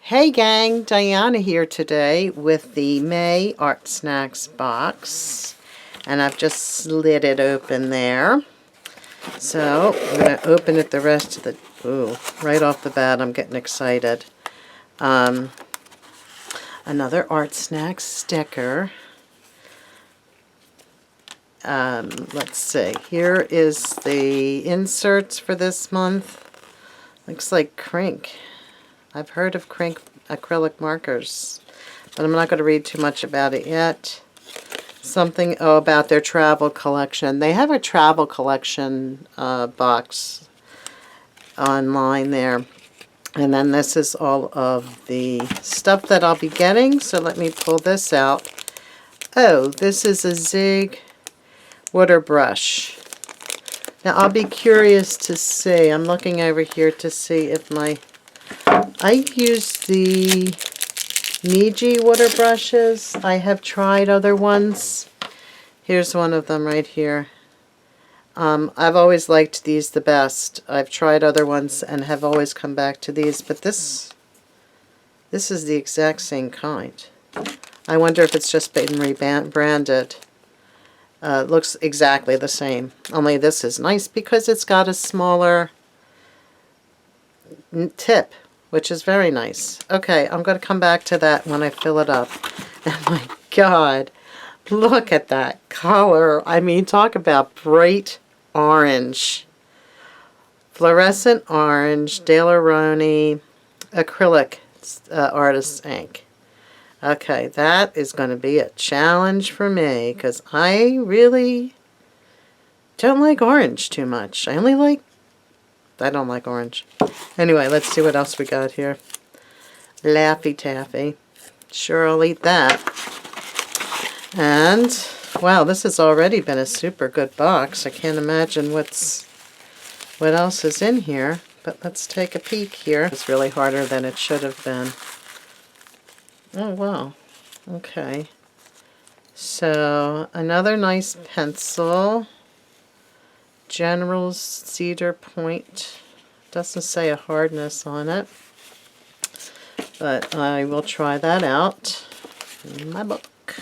Hey gang, Diana here today with the May Art Snacks box, and I've just slid it open there. So I'm going to open it the rest of the, ooh, right off the bat I'm getting excited. Another Art Snacks sticker. Let's see, here is the inserts for this month. Looks like Krink. I've heard of Krink acrylic markers, but I'm not going to read too much about it yet. Something about their travel collection. They have a travel collection box online there. And then this is all of the stuff that I'll be getting. So let me pull this out. Oh, this is a Zig WaterBrush. Now I'll be curious to see. I'm looking over here to see if I've used the Zig water brushes. I have tried other ones. Here's one of them right here. I've always liked these the best. I've tried other ones and have always come back to these, but this is the exact same kind. I wonder if it's just been rebranded. Looks exactly the same, only this is nice because it's got a smaller tip, which is very nice. Okay, I'm going to come back to that when I fill it up. And my God, look at that color. I mean, talk about bright orange. Fluorescent orange, Rowney, acrylic artist's ink. Okay, that is going to be a challenge for me because I really don't like orange too much. I don't like orange. Anyway, let's see what else we got here. Laffy Taffy. Sure, I'll eat that. And, wow, this has already been a super good box. I can't imagine what else is in here. But let's take a peek here. It's really harder than it should have been. Oh, wow. Okay. So, another nice pencil. General's Cedar Point. Doesn't say a hardness on it, but I will try that out in my book.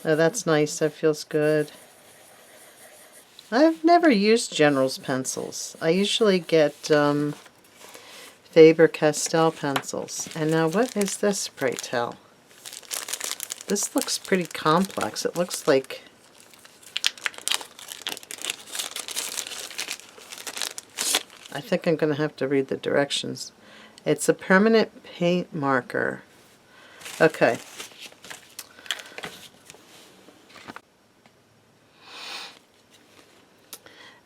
Oh, that's nice. That feels good. I've never used General's pencils. I usually get Faber-Castell pencils. And now what is this, pray tell? This looks pretty complex. It looks like I think I'm going to have to read the directions. It's a permanent paint marker. Okay.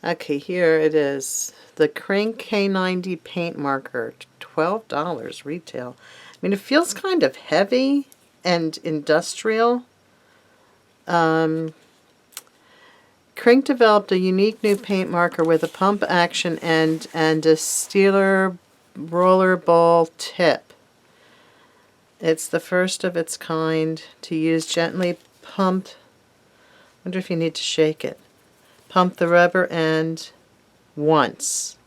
Okay, here it is. The Krink K90 paint marker, $12 retail. I mean, it feels kind of heavy and industrial. Krink developed a unique new paint marker with a pump action end and a Steeler roller ball tip. It's the first of its kind to use gently pumped. I wonder if you need to shake it. Pump the rubber end once.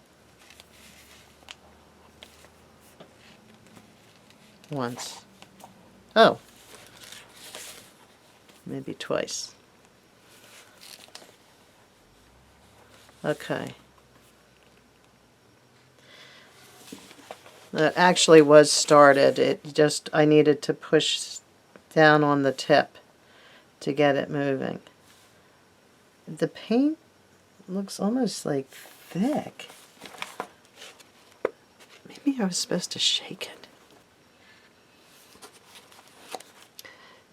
Once. Oh. Maybe twice. Okay. That actually was started. I needed to push down on the tip to get it moving. The paint looks almost like thick. Maybe I was supposed to shake it.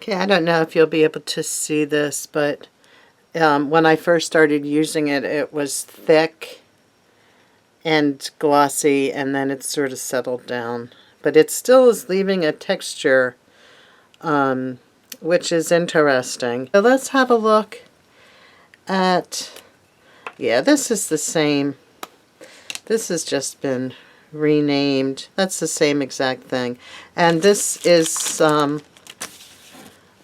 Okay, I don't know if you'll be able to see this, but when I first started using it, it was thick and glossy, and then it sort of settled down. But it still is leaving a texture, which is interesting. So let's have a look at, yeah, this is the same. This has just been renamed. That's the same exact thing. And this is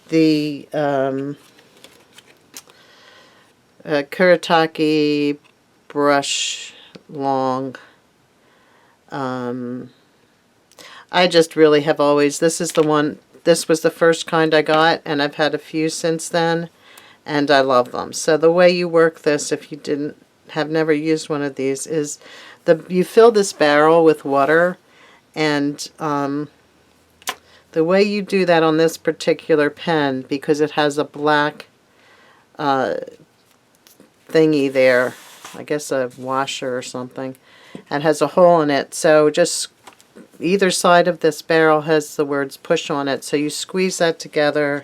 the Kuretake brush long. I just really have always, this is the one, this was the first kind I got, and I've had a few since then, and I love them. So the way you work this, if you have never used one of these, is you fill this barrel with water, and the way you do that on this particular pen, because it has a black thingy there, I guess a washer or something, and has a hole in it, so just either side of this barrel has the words push on it, so you squeeze that together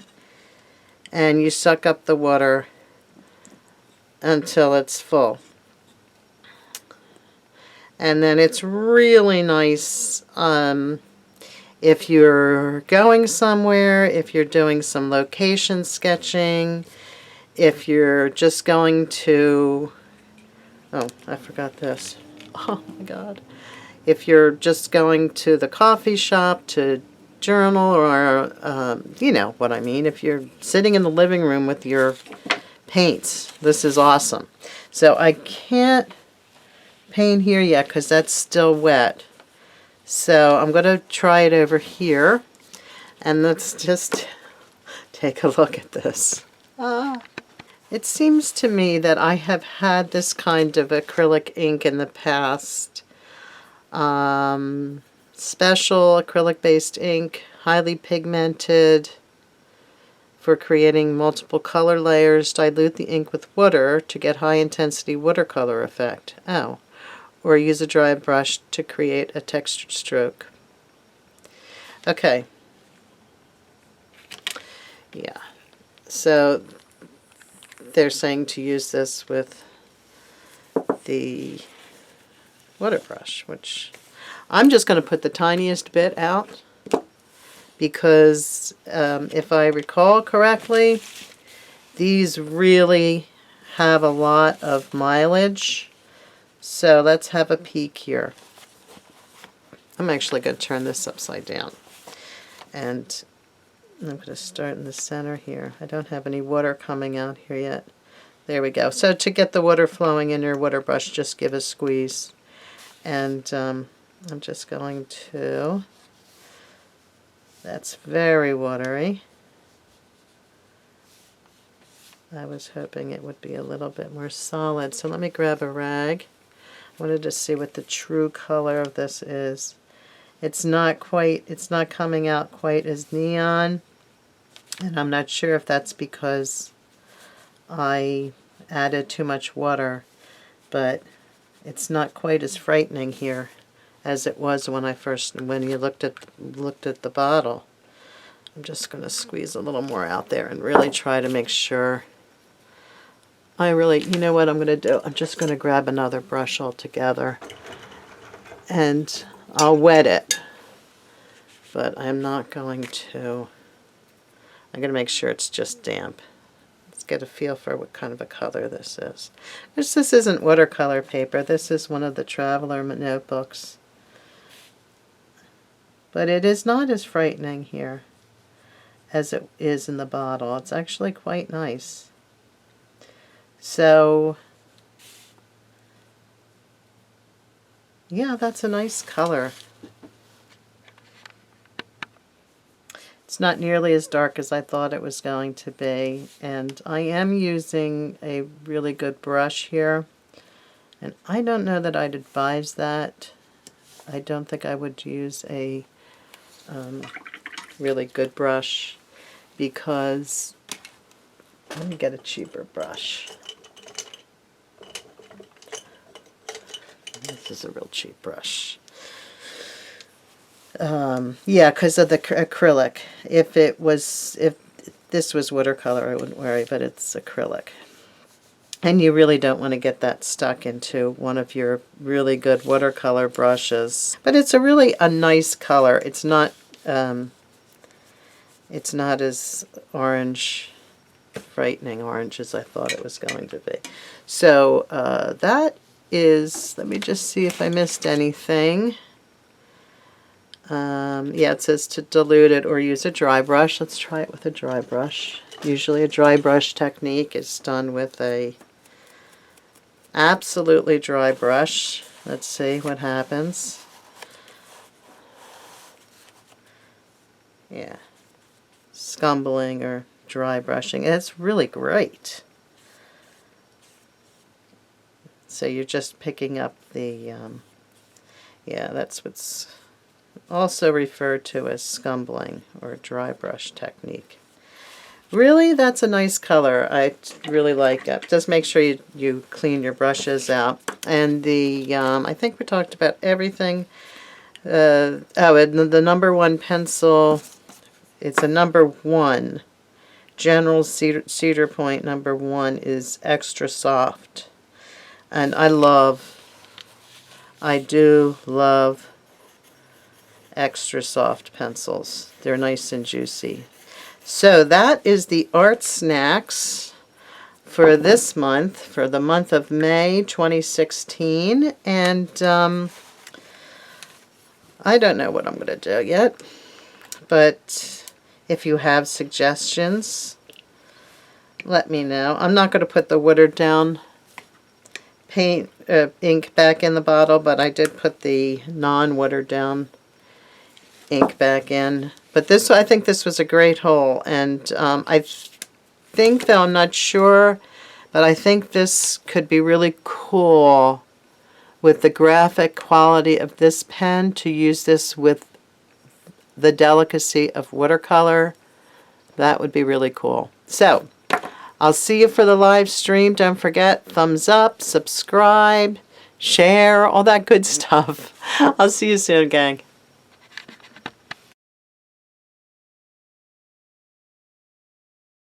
and you suck up the water until it's full. And then it's really nice if you're going somewhere, if you're doing some location sketching, if you're just going to, oh, I forgot this. Oh my God. If you're just going to the coffee shop to journal, or, you know what I mean, if you're sitting in the living room with your paints, this is awesome. So I can't paint here yet because that's still wet. So I'm going to try it over here, and let's just take a look at this. It seems to me that I have had this kind of acrylic ink in the past. Special acrylic-based ink, highly pigmented, for creating multiple color layers. Dilute the ink with water to get high-intensity watercolor effect. Oh. Or use a dry brush to create a textured stroke. Okay. Yeah. So they're saying to use this with the water brush, which I'm just going to put the tiniest bit out because if I recall correctly, these really have a lot of mileage. So let's have a peek here. I'm actually going to turn this upside down, and I'm going to start in the center here. I don't have any water coming out here yet. There we go. So to get the water flowing in your water brush, just give a squeeze. And I'm just going to, that's very watery. I was hoping it would be a little bit more solid. So let me grab a rag. I wanted to see what the true color of this is. It's not coming out quite as neon. And I'm not sure if that's because I added too much water, but it's not quite as frightening here as it was when you looked at the bottle. I'm just going to squeeze a little more out there and really try to make sure. You know what I'm going to do? I'm just going to grab another brush altogether, and I'll wet it, but I'm not going to. I'm going to make sure it's just damp. Let's get a feel for what kind of a color this is. This isn't watercolor paper. This is one of the Traveler notebooks. But it is not as frightening here as it is in the bottle. It's actually quite nice. So, yeah, that's a nice color. It's not nearly as dark as I thought it was going to be, and I am using a really good brush here, and I don't know that I'd advise that. I don't think I would use a really good brush, because let me get a cheaper brush. This is a real cheap brush. Yeah, because of the acrylic. If this was watercolor, I wouldn't worry, but it's acrylic. And you really don't want to get that stuck into one of your really good watercolor brushes. But it's a nice color. It's not as frightening orange as I thought it was going to be. So that is, let me just see if I missed anything. Yeah, it says to dilute it or use a dry brush. Let's try it with a dry brush. Usually a dry brush technique is done with a absolutely dry brush. Let's see what happens. Yeah, scumbling or dry brushing. And it's really great. So you're just picking up the, yeah, that's what's also referred to as scumbling or dry brush technique. Really, that's a nice color. I really like it. Just make sure you clean your brushes out. And the, I think we talked about everything. And the number 1 pencil, it's a number 1. General Cedar Point number 1 is extra soft. And I do love extra soft pencils. They're nice and juicy. So that is the ArtSnacks for this month, for the month of May 2016. And I don't know what I'm going to do yet, but if you have suggestions, let me know. I'm not going to put the watered down paint ink back in the bottle, but I did put the non-watered down ink back in. But this, I think this was a great hole, and I think, though I'm not sure, but I think this could be really cool with the graphic quality of this pen, to use this with the delicacy of watercolor. That would be really cool. So, I'll see you for the live stream. Don't forget, thumbs up, subscribe, share, all that good stuff. I'll see you soon, gang.